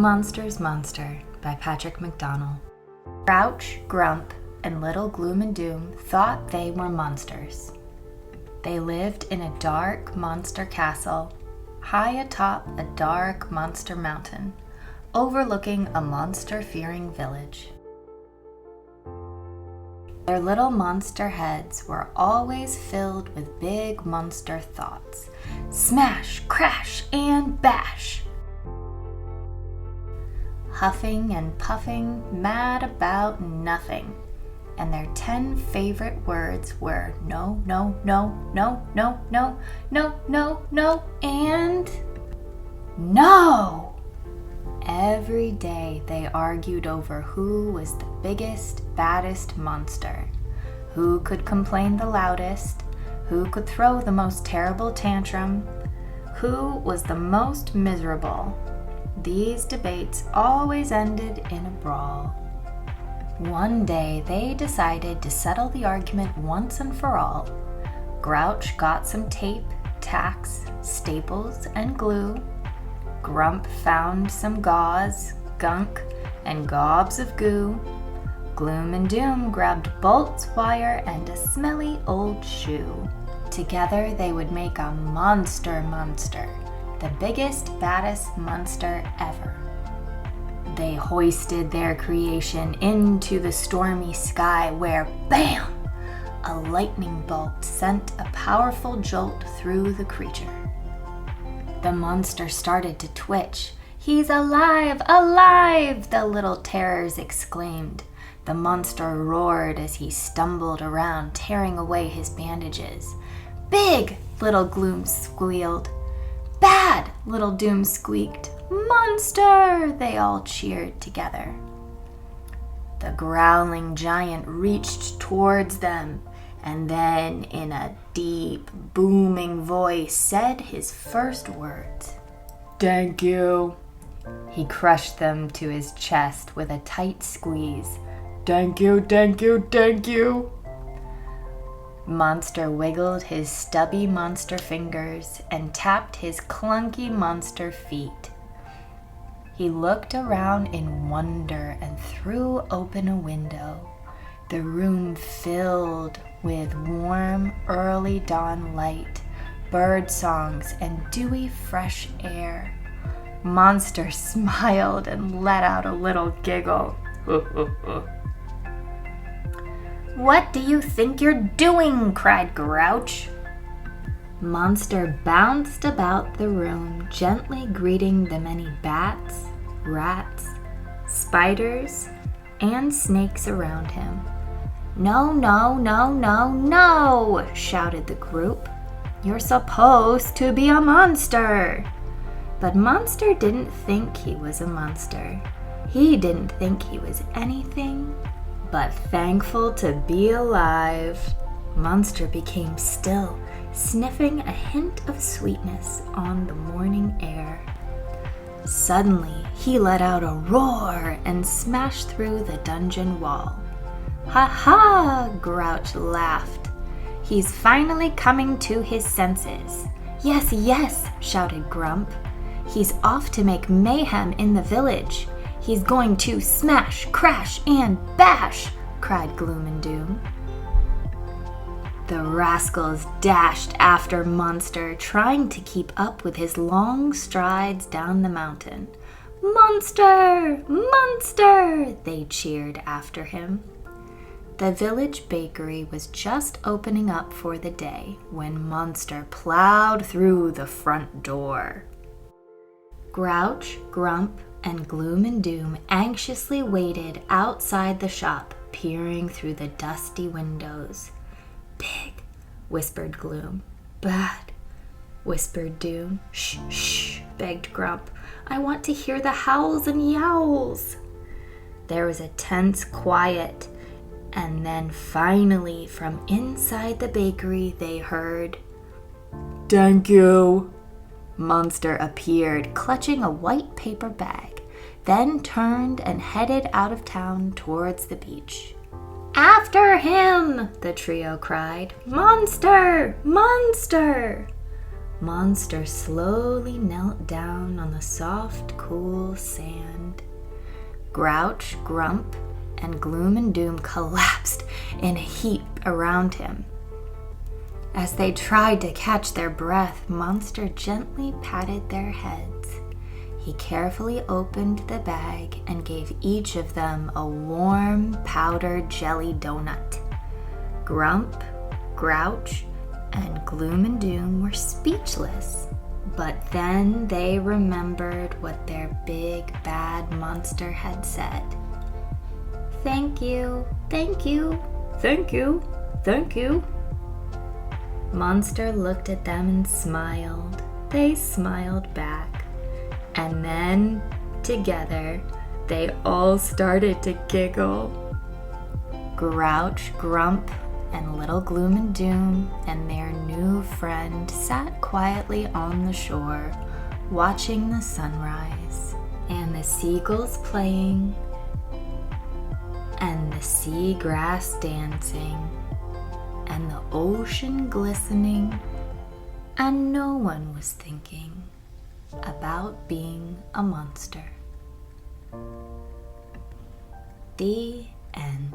Monster's Monster by Patrick McDonnell. Grouch, Grump, and Little Gloom and Doom thought they were monsters. They lived in a dark monster castle, high atop a dark monster mountain, overlooking a monster-fearing village. Their little monster heads were always filled with big monster thoughts. Smash, crash, and bash! Huffing and puffing, mad about nothing. And their 10 favorite words were no, no, no, no, no, no, no, no, no, and no! Every day they argued over who was the biggest, baddest monster, who could complain the loudest, who could throw the most terrible tantrum, who was the most miserable. These debates always ended in a brawl. One day they decided to settle the argument once and for all. Grouch got some tape, tacks, staples, and glue. Grump found some gauze, gunk, and gobs of goo. Gloom and Doom grabbed bolts, wire, and a smelly old shoe. Together they would make a monster, the biggest, baddest monster ever. They hoisted their creation into the stormy sky where, bam! A lightning bolt sent a powerful jolt through the creature. The monster started to twitch. "He's alive! Alive!" the little terrors exclaimed. The monster roared as he stumbled around, tearing away his bandages. "Big!" Little Gloom squealed. "Bad!" Little Doom squeaked. "Monster!" they all cheered together. The growling giant reached towards them, and then, in a deep, booming voice, said his first words. "Thank you." He crushed them to his chest with a tight squeeze. "Thank you, thank you, thank you." Monster wiggled his stubby monster fingers and tapped his clunky monster feet. He looked around in wonder and threw open a window. The room filled with warm, early dawn light, bird songs, and dewy, fresh air. Monster smiled and let out a little giggle. "What do you think you're doing?" cried Grouch. Monster bounced about the room, gently greeting the many bats, rats, spiders, and snakes around him. "No, no, no, no, no!" shouted the group. "You're supposed to be a monster!" But Monster didn't think he was a monster. He didn't think he was anything but thankful to be alive. Monster became still, sniffing a hint of sweetness on the morning air. Suddenly, he let out a roar and smashed through the dungeon wall. "Ha ha!" Grouch laughed. "He's finally coming to his senses." "Yes, yes!" shouted Grump. "He's off to make mayhem in the village. He's going to smash, crash, and bash!" cried Gloom and Doom. The rascals dashed after Monster, trying to keep up with his long strides down the mountain. "Monster! Monster!" they cheered after him. The village bakery was just opening up for the day when Monster plowed through the front door. Grouch, Grump, and Gloom and Doom anxiously waited outside the shop, peering through the dusty windows. "Big," whispered Gloom. "Bad," whispered Doom. "Shh, shh," begged Grump. "I want to hear the howls and yowls." There was a tense quiet, and then finally, from inside the bakery, they heard, "Thank you." Monster appeared, clutching a white paper bag, then turned and headed out of town towards the beach. "After him!" the trio cried. "Monster! Monster!" Monster slowly knelt down on the soft, cool sand. Grouch, Grump, and Gloom and Doom collapsed in a heap around him. As they tried to catch their breath, Monster gently patted their heads. He carefully opened the bag and gave each of them a warm, powdered jelly donut. Grump, Grouch, and Gloom and Doom were speechless, but then they remembered what their big bad monster had said. "Thank you, thank you, thank you, thank you." Monster looked at them and smiled. They smiled back. And then, together, they all started to giggle. Grouch, Grump, and Little Gloom and Doom and their new friend sat quietly on the shore, watching the sunrise, and the seagulls playing, and the seagrass dancing, and the ocean glistening, and no one was thinking about being a monster. The end.